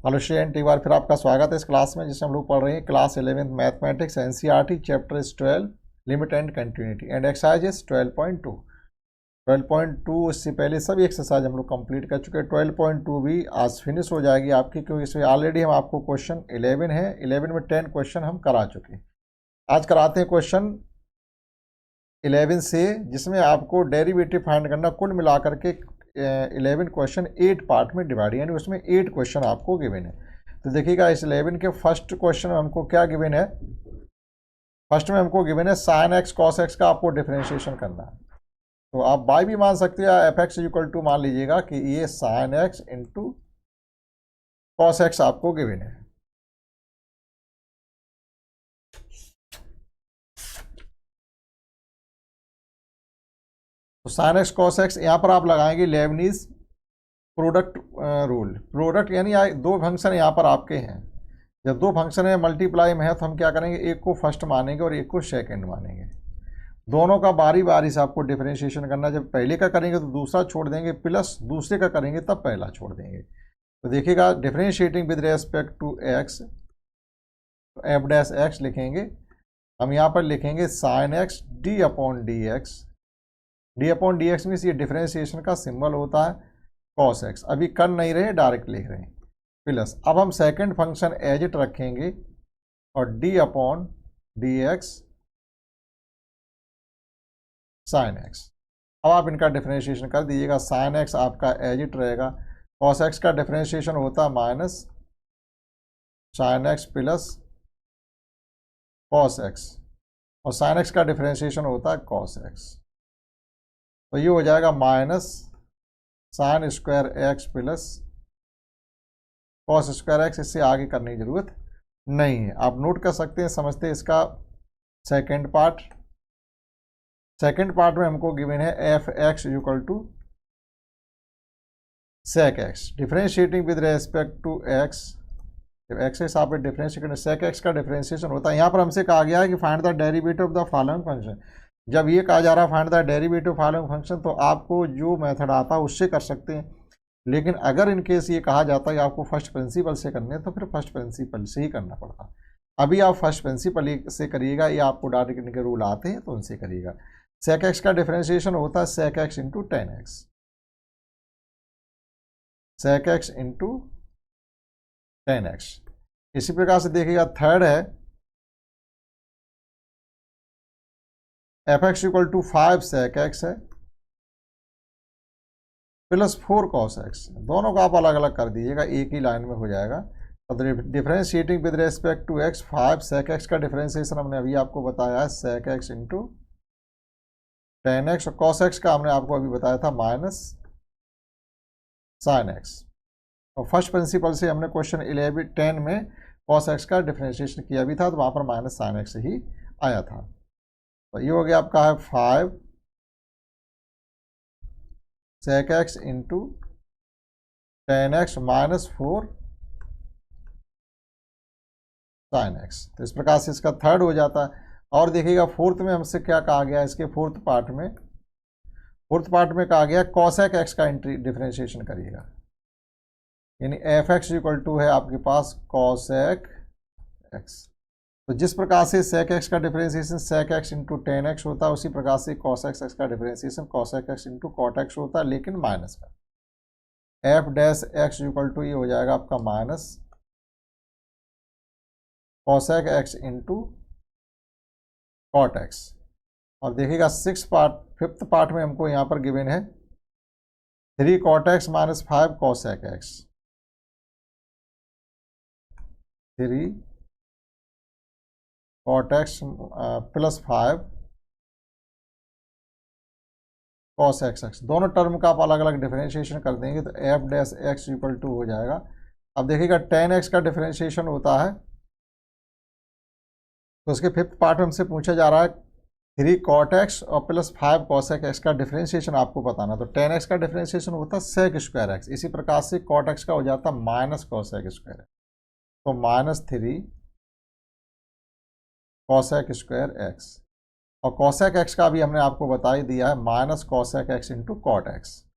Hello student, एक बार फिर आपका स्वागत है इस क्लास में जिसमें हम लोग पढ़ रहे हैं class 11th mathematics NCERT chapter is 12 limit and continuity and exercise is 12.2। इससे पहले सभी एक्सरसाइज हम लोग कंप्लीट कर चुके हैं। 12.2 भी आज फिनिश हो जाएगी आपकी, क्योंकि इसमें ऑलरेडी हम आपको क्वेश्चन 11 है, 11 में 10 क्वेश्चन हम करा चुके हैं। आज कराते हैं क्वेश्चन 11 से, जिसमें आपको डेरिवेटिव फाइंड करना। कुल मिलाकर के 11 क्वेश्चन 8 पार्ट में डिवाइड, यानी उसमें 8 क्वेश्चन आपको गिवन है। तो देखिएगा इस 11 के फर्स्ट क्वेश्चन में हमको क्या गिवन है। फर्स्ट में हमको गिवन है साइन एक्स कॉस एक्स का आपको डिफरेंशिएशन करना है। तो आप बाय भी मान सकते हैं, एफ एक्स इक्वल टू मान लीजिएगा कि ये sine x into cos x आपको गिवन है। तो साइन एक्स कॉस एक्स यहाँ पर आप लगाएंगे लेबनीज प्रोडक्ट रूल। प्रोडक्ट यानी दो फंक्शन यहाँ पर आपके हैं। जब दो फंक्शन है मल्टीप्लाई में है तो हम क्या करेंगे, एक को फर्स्ट मानेंगे और एक को सेकंड मानेंगे। दोनों का बारी बारी से आपको डिफरेंशिएशन करना है। जब पहले का करेंगे तो दूसरा छोड़ देंगे, प्लस दूसरे का करेंगे तब पहला छोड़ देंगे। तो देखिएगा differentiating with respect to x, तो एफ डैश एक्स लिखेंगे। हम यहाँ पर लिखेंगे sine x d upon d x. D upon d x means ये डिफरेंशिएशन का सिंबल होता है कॉस एक्स। अभी कर नहीं रहे, डायरेक्ट लिख रहे हैं प्लस। अब हम सेकंड फंक्शन एज इट रखेंगे और D upon d x sine x. अब आप इनका डिफरेंशिएशन कर दीजिएगा। साइन एक्स आपका एज इट रहेगा, कॉस एक्स का डिफरेंशिएशन होता है minus sine x plus cos x, और साइन एक्स का डिफरेंशिएशन होता है कॉस एक्स। तो ये हो जाएगा minus sine square x plus cos square x. इससे आगे करने की जरूरत नहीं है, आप नोट कर सकते हैं, समझते हैं इसका सेकंड पार्ट। सेकंड पार्ट में हमको गिवन है f x equal to sec x. Differentiating with respect to x, जब एक्स के हिसाब से डिफरेंशिएट करें सेक एक्स का डिफरेंशिएशन होता है। यहाँ पर हमसे कहा गया है कि find the derivative of the following function. जब ये कहा जा रहा है find the derivative following function, तो आपको जो मेथड आता है उससे कर सकते हैं। लेकिन अगर इन केस ये कहा जाता है कि आपको फर्स्ट प्रिंसिपल से करने हैं, तो फिर फर्स्ट प्रिंसिपल से ही करना पड़ता। अभी आप फर्स्ट प्रिंसिपल से करिएगा, या आपको डायरेक्ट इनके रूल आते हैं तो उनसे करिएगा। सेक एक्स का डिफरेंशिएशन होता है sec x into tan x, sec x into tan x. इसी प्रकार से देखिएगा थर्ड है f x equal to 5 sec x है प्लस 4 कॉस एक्स। दोनों को आप अलग अलग कर दीजिएगा, एक ही लाइन में हो जाएगा। तो differentiating with respect to x 5 sec x का डिफरेंशिएशन हमने अभी आपको बताया है sec x into tan x, और कॉस एक्स का हमने आपको अभी बताया था माइनस साइन एक्स। और फर्स्ट प्रिंसिपल से हमने क्वेश्चन 10 में कॉस एक्स का डिफरेंशिएशन किया भी था, तो वहाँ पर माइनस साइन एक्स ही आया था। तो ये हो गया आपका है 5 sec x into tan x minus 4 sine x. तो इस प्रकार से इसका थर्ड हो जाता है। और देखिएगा फोर्थ में हमसे क्या कहा गया, इसके फोर्थ पार्ट में कहा गया कॉसेक एक्स का डिफरेंशिएशन करिएगा। यानी एफ एक्स इक्वल टू है आपके पास कॉसेक एक्स। तो जिस प्रकार से सेक एक्स का differentiation sec x into tan x होता है, उसी प्रकार से कॉस एक्स का differentiation cosec x into cot x होता है, लेकिन माइनस का। F dash x equal to ये हो जाएगा आपका minus cosec x into cot x. और देखिएगा फिफ्थ पार्ट में हमको यहाँ पर गिवन है 3 cot x minus 5 cosec x. 3 cot x plus 5 cos x x. दोनों टर्म का आप अलग अलग डिफरेंशिएशन कर देंगे तो f dash x equal to हो जाएगा। अब देखिएगा टेन एक्स का डिफरेंशिएशन होता है, तो उसके फिफ्थ पार्ट में हमसे पूछा जा रहा है 3 कॉट एक्स और प्लस 5 कॉसेक एक्स का डिफरेंशिएशन आपको बताना। तो टेन एक्स का डिफरेंशिएशन होता है सेक स्क्वायर एक्स। इसी प्रकार से कॉट एक्स का हो जाता है माइनस कॉसेक स्क्वायर, तो माइनस 3 कॉसेक स्क्वायर एक्स। और कॉसेक एक्स का भी हमने आपको बता ही दिया है minus cosec x into cot x,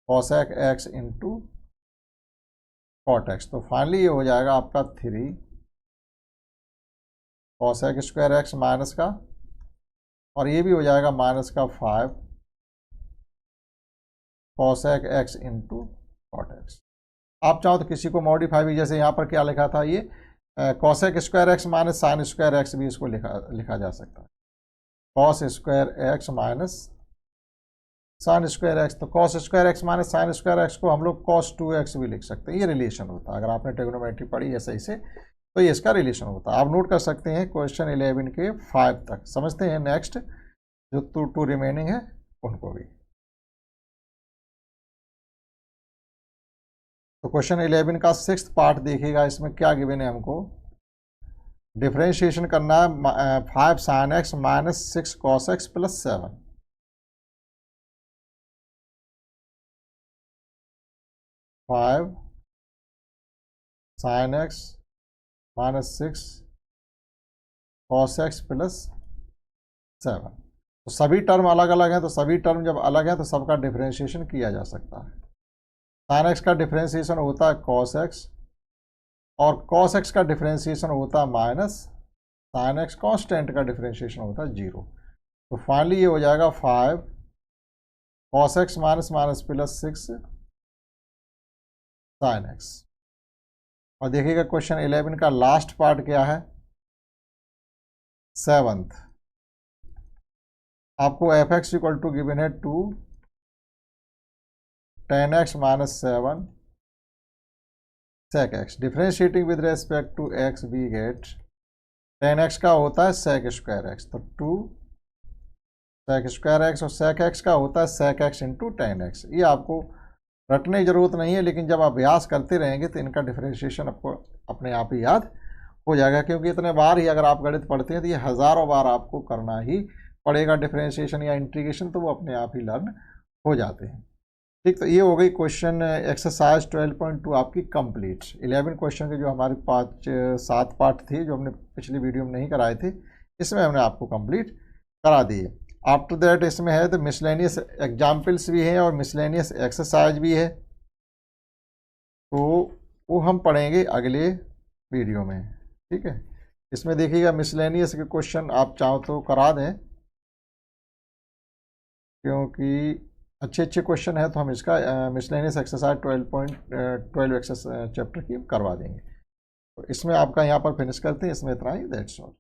cosec x into cot x. तो फाइनली ये हो जाएगा आपका 3 कॉसेक स्क्वायर एक्स माइनस का, और ये भी हो जाएगा माइनस का 5 cosec x into cot x. आप चाहो तो किसी को मॉडिफाई भी, जैसे यहाँ पर क्या लिखा था, ये cosec square x minus sine square x भी इसको लिखा जा सकता है। Cos square x minus sine square x, तो cos square x minus sine square x को हम लोग कॉस 2x भी लिख सकते हैं। ये रिलेशन होता है, अगर आपने ट्रिग्नोमेट्री पढ़ी है सही से तो ये इसका रिलेशन होता है। आप नोट कर सकते हैं क्वेश्चन 11 के 5 तक। समझते हैं नेक्स्ट जो टू रिमेनिंग है उनको भी। तो क्वेश्चन 11 का 6th पार्ट देखिएगा, इसमें क्या गिवन है हमको। डिफरेंशिएशन करना है 5 sine x minus 6 cos x plus 7। 5 sine x minus 6 cos x plus 7। तो सभी टर्म अलग अलग हैं, तो सभी टर्म जब अलग हैं तो सबका डिफरेंशिएशन किया जा सकता है। साइन एक्स का डिफरेंशिएशन होता है कॉस एक्स, और कॉस एक्स का डिफरेंशिएशन होता है माइनस साइन एक्स। कॉन्स्टेंट का डिफरेंशिएशन होता है 0। तो फाइनली ये हो जाएगा 5 cos x minus minus plus 6 sign x. और देखिएगा क्वेश्चन 11 का लास्ट पार्ट क्या है, 7th। आपको f x equal to given है 2 tan x minus 7 sec x। Differentiating with respect to x we get tan x का होता है sec स्क्वायर x, तो 2 sec स्क्वायर x, और sec x का होता है sec x into tan x। ये आपको रटने की जरूरत नहीं है, लेकिन जब आप अभ्यास करते रहेंगे तो इनका डिफरेंशिएशन आपको अपने आप ही याद हो जाएगा, क्योंकि इतने बार ही अगर आप गणित पढ़ते हैं तो ये हज़ारों बार आपको करना ही पड़ेगा डिफरेंशिएशन या इंटीग्रेशन, तो वो अपने आप ही लर्न हो जाते हैं। ठीक, तो ये हो गई क्वेश्चन एक्सरसाइज 12.2 आपकी कंप्लीट। 11 क्वेश्चन के जो हमारे 5-7 पार्ट थे जो हमने पिछली वीडियो में नहीं कराए थे, इसमें हमने आपको कंप्लीट करा दिए। आफ्टर दैट इसमें है तो मिसलेनियस एग्जाम्पल्स भी हैं और मिसलेनियस एक्सरसाइज भी है, तो वो हम पढ़ेंगे अगले वीडियो में। ठीक है, इसमें देखिएगा मिसलेनियस के क्वेश्चन आप चाहो तो करा दें, क्योंकि अच्छे अच्छे क्वेश्चन है, तो हम इसका मिसलेनियस एक्सरसाइज 12.12 एक्सरसाइज चैप्टर की करवा देंगे। तो इसमें आपका यहाँ पर फिनिश करते हैं, इसमें इतना ही, दैट्स ऑल।